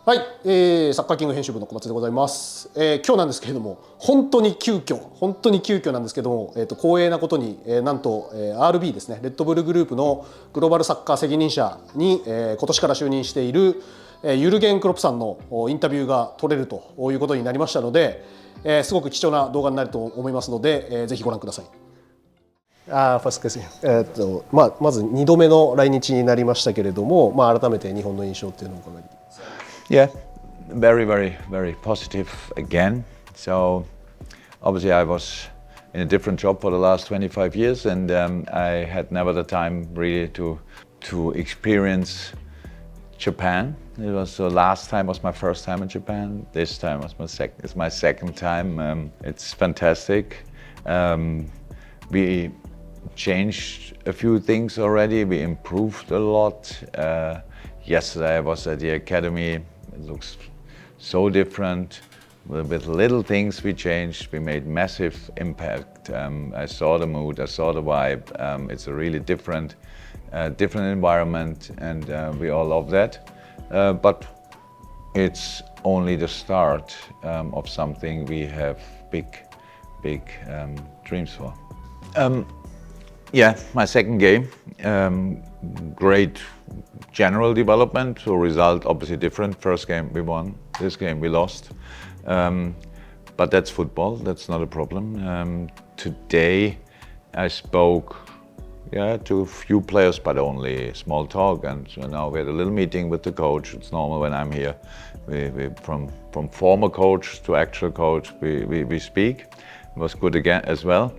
はい、サッカーキング編集部の小松でございます。今日なんですけれども、本当に急遽なんですけども、光栄なことに、なんと、RB ですね、レッドブルグループのグローバルサッカー責任者に、今年から就任している、ユルゲン・クロップさんのインタビューが取れるということになりましたので、すごく貴重な動画になると思いますので、ぜひご覧ください。ファーストクエスチョン、まず2度目の来日になりましたけれども、改めて日本の印象っていうのを伺います。Yeah, very positive again. So obviously I was in a different job for the last 25 years, and I had never the time really to experience Japan. It was the last time was my first time in Japan. This time was my second time. It's fantastic. We changed a few things already. We improved a lot. Yesterday I was at the academy. It looks so different. With little things we changed, we made massive impact. I saw the mood, I saw the vibe. It's a really different environment, and we all love that. But it's only the start of something we have big dreams for. Yeah, my second game, great general development. So result obviously different. First game we won, this game we lost. But that's football, that's not a problem. Today I spoke to a few players, but only small talk. And so now we had a little meeting with the coach. It's normal when I'm here. We from former coach to actual coach, we speak. It was good again as well.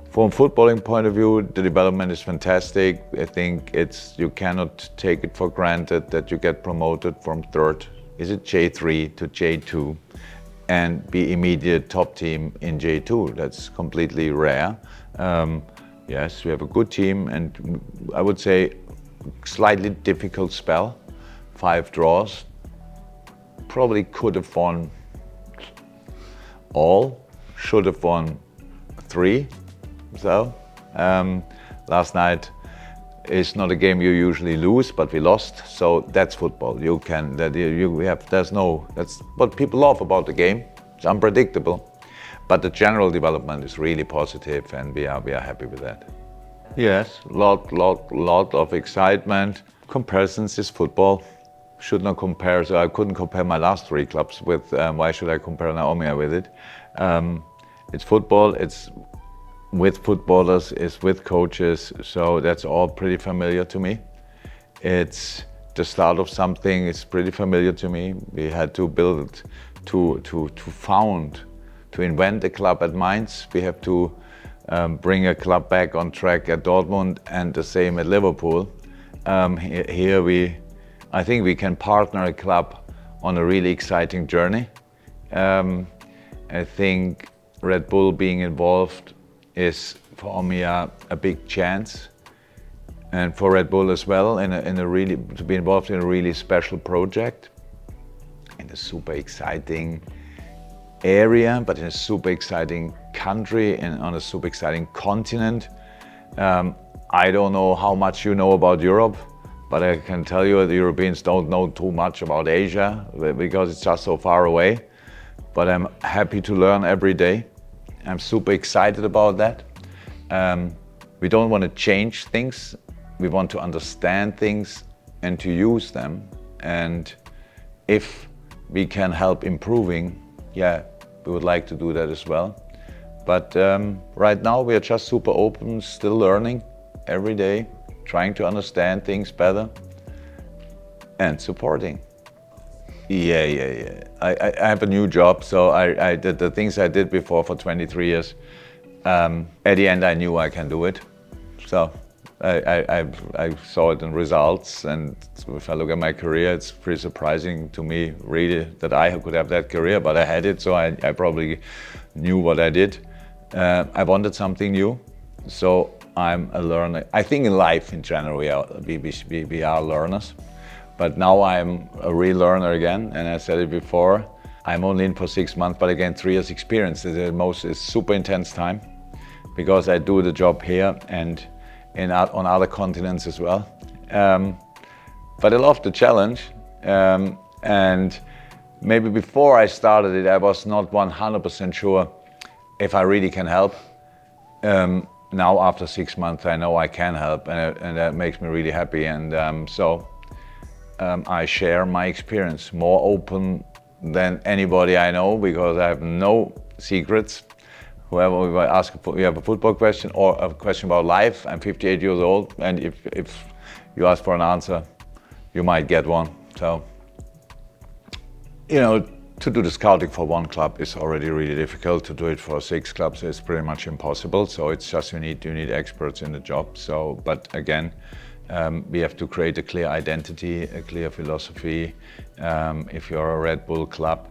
From a footballing point of view, the development is fantastic. I think you cannot take it for granted that you get promoted from third, is it J3 to J2, and be immediate top team in J2. That's completely rare. Yes, we have a good team, and I would say slightly difficult spell. 5 draws. Probably could have won all, should have won 3. So last night is not a game you usually lose, but we lost. So that's football. That's what people love about the game. It's unpredictable, but the general development is really positive, and we are happy with that. Yes, lot of excitement. Comparisons is football. Should not compare. So I couldn't compare my last 3 clubs with. Why should I compare now Omiya with it? It's football. It's with footballers, is with coaches, so that's all pretty familiar to me. It's the start of something. It's pretty familiar to me. We had to build, to invent a club at Mainz. We have to bring a club back on track at Dortmund, and the same at Liverpool. Here I think we can partner a club on a really exciting journey. I think Red Bull being involved is for Omiya a big chance, and for Red Bull as well, to be involved in a really special project in a super exciting area, but in a super exciting country and on a super exciting continent. I don't know how much you know about Europe, but I can tell you the Europeans don't know too much about Asia because it's just so far away. But I'm happy to learn every day. I'm super excited about that. We don't want to change things. We want to understand things and to use them. And if we can help improving, we would like to do that as well. But right now we are just super open, still learning every day, trying to understand things better and supporting. Yeah. I have a new job, so I did the things I did before for 23 years. At the end, I knew I can do it. So I saw it in results, and if I look at my career, it's pretty surprising to me, really, that I could have that career, but I had it, so I probably knew what I did. I wanted something new, so I'm a learner. I think in life in general, we are learners. But now I'm a real learner again, and I said it before, I'm only in for 6 months, but again, 3 years experience. It's super intense time, because I do the job here and on other continents as well. But I love the challenge. And maybe before I started it, I was not 100% sure if I really can help. Now after 6 months, I know I can help, and that makes me really happy. And I share my experience more open than anybody I know, because I have no secrets. Whoever you ask, you have a football question or a question about life, I'm 58 years old, and if you ask for an answer, you might get one. So, you know, to do the scouting for one club is already really difficult. To do it for 6 clubs is pretty much impossible. So it's just you need experts in the job. So, but again, we have to create a clear identity, a clear philosophy. If you're a Red Bull club,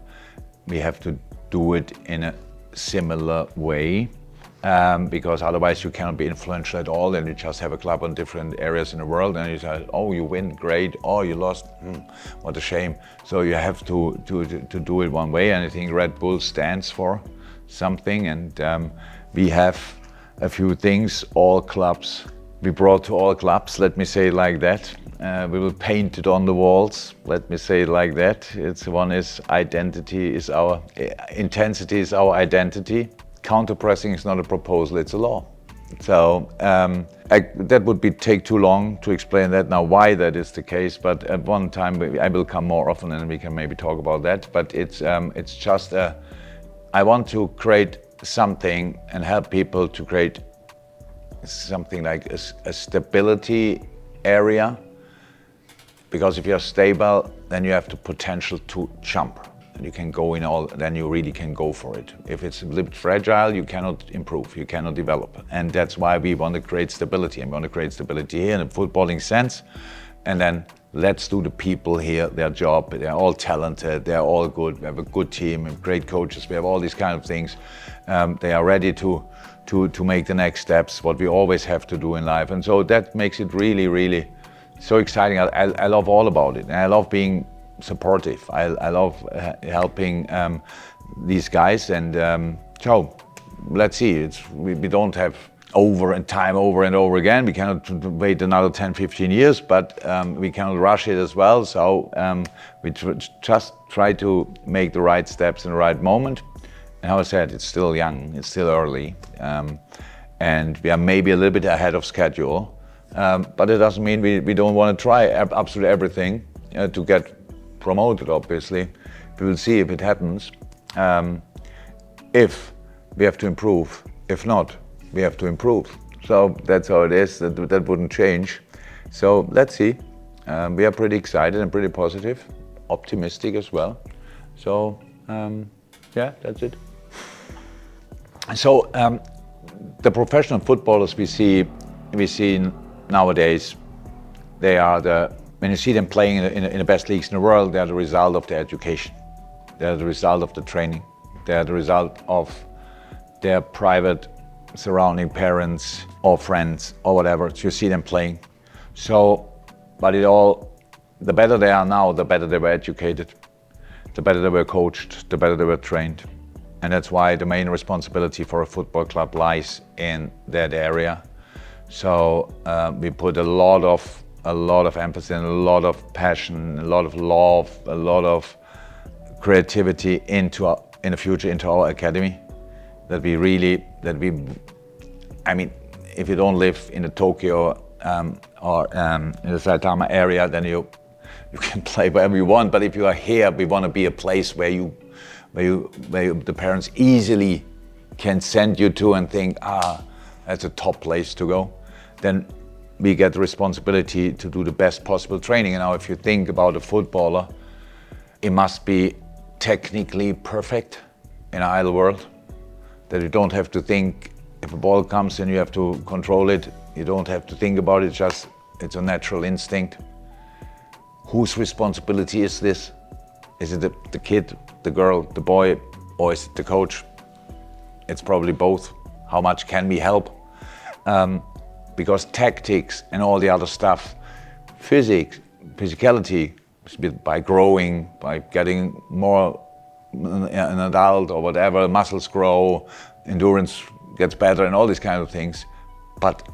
we have to do it in a similar way, because otherwise you cannot be influential at all, and you just have a club on different areas in the world, and you say, oh, you win, great, oh, you lost, what a shame. So you have to do it one way, and I think Red Bull stands for something, and we have a few things all clubs we brought to all clubs, let me say it like that. We will paint it on the walls, let me say it like that. One is identity is our, intensity is our identity. Counter-pressing is not a proposal, it's a law. So that would take too long to explain that now, why that is the case, but at one time I will come more often and we can maybe talk about that. But it's just, I want to create something and help people to create something like a stability area, because if you're stable, then you have the potential to jump. And you can go in all, then you really can go for it. If it's a little fragile, you cannot improve, you cannot develop. And that's why we want to create stability. And we want to create stability here in a footballing sense. And then let's do the people here their job. They're all talented, they're all good. We have a good team, we have great coaches, we have all these kind of things. They are ready to make the next steps, what we always have to do in life. And so that makes it really, really so exciting. I love all about it. And I love being supportive. I love helping these guys. And so let's see. We don't have over and over again. We cannot wait another 10, 15 years, but we cannot rush it as well. So we just try to make the right steps in the right moment. And how I said, it's still young, it's still early, and we are maybe a little bit ahead of schedule, but it doesn't mean we don't want to try absolutely everything to get promoted, obviously. We will see if it happens. If we have to improve, if not, we have to improve. So that's how it is, that wouldn't change. So let's see. We are pretty excited and pretty positive, optimistic as well. So yeah, that's it. So the professional footballers we see nowadays, they are when you see them playing in the best leagues in the world, they are the result of their education. They are the result of the training. They are the result of their private surrounding parents or friends or whatever. So you see them playing. So, but the better they are now, the better they were educated, the better they were coached, the better they were trained. And that's why the main responsibility for a football club lies in that area. So we put a lot of emphasis and a lot of passion, a lot of love, a lot of creativity in the future into our academy. I mean, if you don't live in the Tokyo or in the Saitama area, then you can play wherever you want. But if you are here, we want to be a place where the parents easily can send you to and think, that's a top place to go. Then we get the responsibility to do the best possible training. And now if you think about a footballer, it must be technically perfect in an ideal world, that you don't have to think, if a ball comes and you have to control it, you don't have to think about it, it's a natural instinct. Whose responsibility is this? Is it the kid, the girl, the boy, or is it the coach? It's probably both. How much can we help? Because tactics and all the other stuff, physicality, by growing, by getting more an adult or whatever, muscles grow, endurance gets better and all these kind of things. But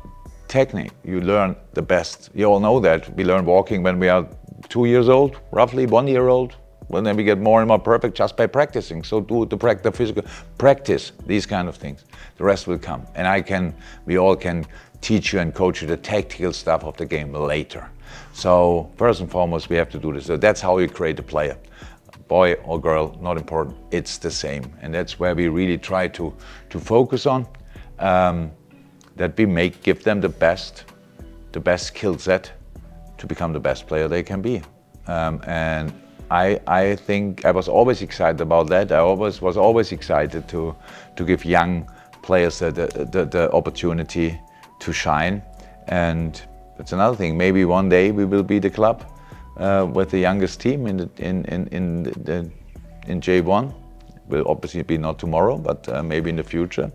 technique, you learn the best. You all know that. We learn walking when we are 2 years old, roughly 1 year old, Well, then we get more and more perfect just by practicing. So do the physical practice, these kind of things. The rest will come. And we all can teach you and coach you the tactical stuff of the game later. So first and foremost, we have to do this. So that's how you create a player. Boy or girl, not important, it's the same. And that's where we really try to focus on, that we give them the best skill set to become the best player they can be. And I think I was always excited about that. I was always excited to give young players the opportunity to shine. And that's another thing. Maybe one day we will be the club with the youngest team in J1. Will obviously be not tomorrow, but maybe in the future.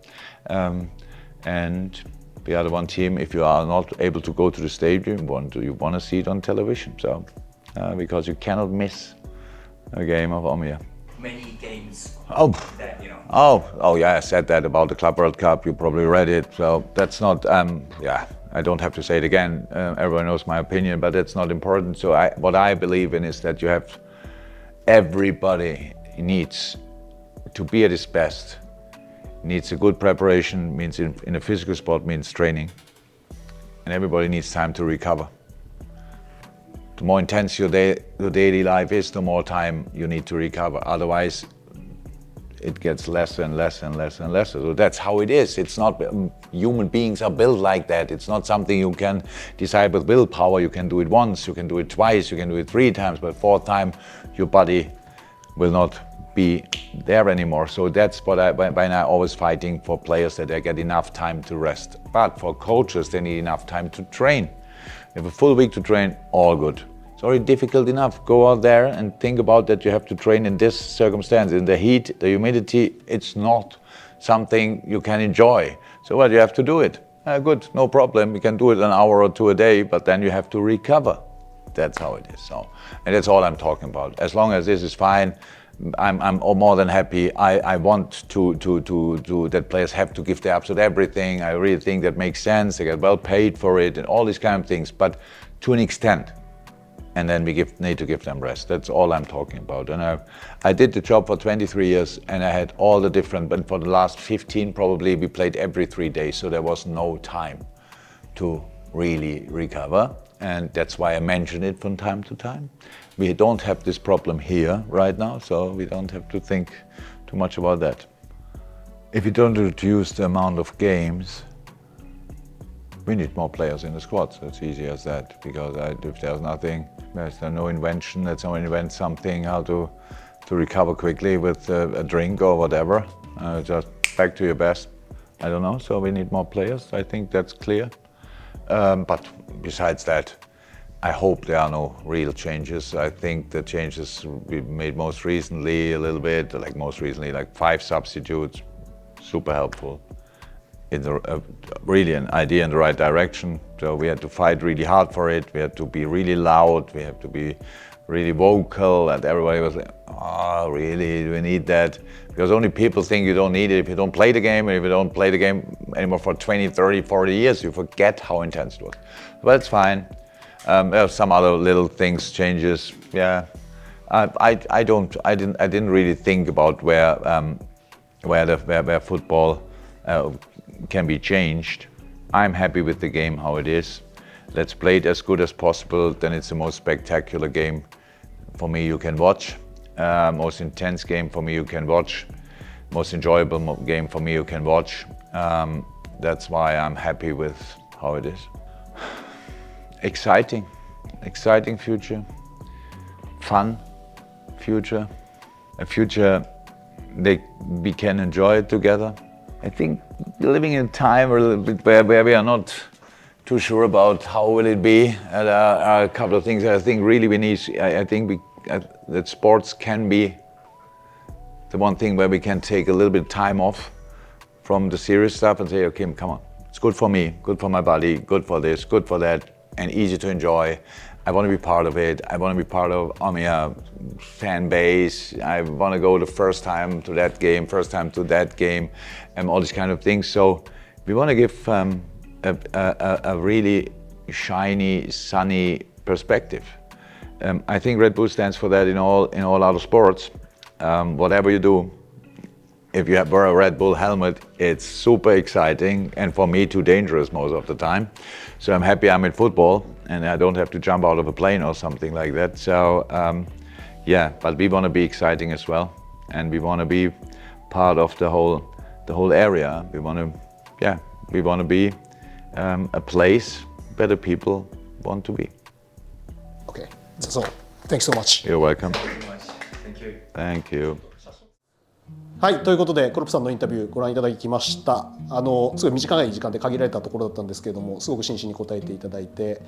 And we are the one team. If you are not able to go to the stadium, you want to see it on television. So because you cannot miss a game of Omiya. Many games. That, you know. Oh yeah, I said that about the Club World Cup. You probably read it. So that's not. I don't have to say it again. Everyone knows my opinion, but that's not important. So what I believe in is that everybody needs to be at his best. Needs a good preparation. Means in a physical sport means training, and everybody needs time to recover. The more intense your daily life is, the more time you need to recover. Otherwise, it gets less and less and less and less. So that's how it is. It's not, human beings are built like that. It's not something you can decide with willpower. You can do it once, you can do it twice, you can do it 3 times, but 4th time, your body will not be there anymore. So that's what by now always fighting for players, that they get enough time to rest. But for coaches, they need enough time to train. You have a full week to train, all good. It's already difficult enough. Go out there and think about that you have to train in this circumstance, in the heat, the humidity. It's not something you can enjoy. So you have to do it. Good, no problem. You can do it an hour or 2 a day, but then you have to recover. That's how it is. So, and that's all I'm talking about. As long as this is fine, I'm more than happy. I want to that players have to give their absolute everything. I really think that makes sense. They get well paid for it and all these kind of things, but to an extent. And then we need to give them rest. That's all I'm talking about. And I did the job for 23 years, and I had all the different, but for the last 15 probably we played every 3 days, so there was no time to really recover. And that's why I mention it from time to time. We don't have this problem here right now, so we don't have to think too much about that. If you don't reduce the amount of games, we need more players in the squad. So it's easy as that, because if there's no invention, that someone invents something, how to recover quickly with a drink or whatever, just back to your best. I don't know, so we need more players. I think that's clear. But besides that, I hope there are no real changes. I think the changes we made most recently a little bit, like 5 substitutes, super helpful. It's really an idea in the right direction. So we had to fight really hard for it. We had to be really loud. We had to be really vocal, and everybody was like, oh, really, do we need that? Because only people think you don't need it if you don't play the game, and if you don't play the game anymore for 20, 30, 40 years, you forget how intense it was. But it's fine. There are some other little things, changes. Yeah, I didn't really think about where football can be changed. I'm happy with the game how it is. Let's play it as good as possible. Then it's the most spectacular game for me you can watch. Most intense game for me you can watch. Most enjoyable game for me you can watch. That's why I'm happy with how it is. Exciting future. Fun future. A future that we can enjoy it together. I think we're living in a time where we are not too sure about how will it be. There are a couple of things I think really we need. I think that sports can be the one thing where we can take a little bit of time off from the serious stuff and say, okay, come on, it's good for me, good for my body, good for this, good for that, and easy to enjoy. I want to be part of it. I want to be part of Omiya fan base. I want to go the first time to that game, and all these kind of things. So we want to give a really shiny, sunny perspective. I think Red Bull stands for that in all other sports. Whatever you do, if you wear a Red Bull helmet, it's super exciting and for me too dangerous most of the time. So I'm happy I'm in football and I don't have to jump out of a plane or something like that. So yeah, but we want to be exciting as well, and we want to be part of the whole area. We want to be a place where the people want to be. Okay, that's all. Thanks so much. You're welcome. Thank you. Thank you. はい、ということでクロップさんのインタビューご覧いただきました。すごい短い時間で限られたところだったんですけれども、すごく真摯に答えていただいて、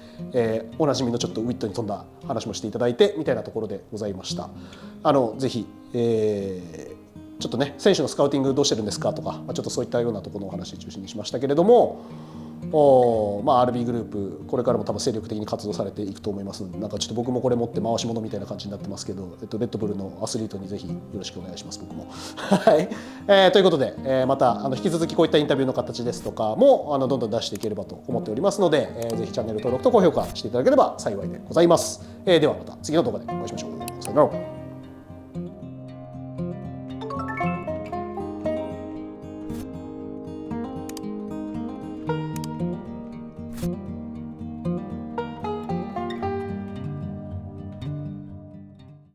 おなじみのちょっとウィットに富んだ話もしていただいてみたいなところでございました。ぜひ、ちょっとね、選手のスカウティングどうしてるんですかとか、ちょっとそういったようなところのお話を中心にしましたけれども、RB グループこれからも多分精力的に活動されていくと思いますので、なんかちょっと僕もこれ持って回し物みたいな感じになってますけど、レッドブルのアスリートにぜひよろしくお願いします、僕も。はい、ということで、また引き続きこういったインタビューの形ですとかもどんどん出していければと思っておりますので、ぜひチャンネル登録と高評価していただければ幸いでございます。ではまた次の動画でお会いしましょう。さよなら。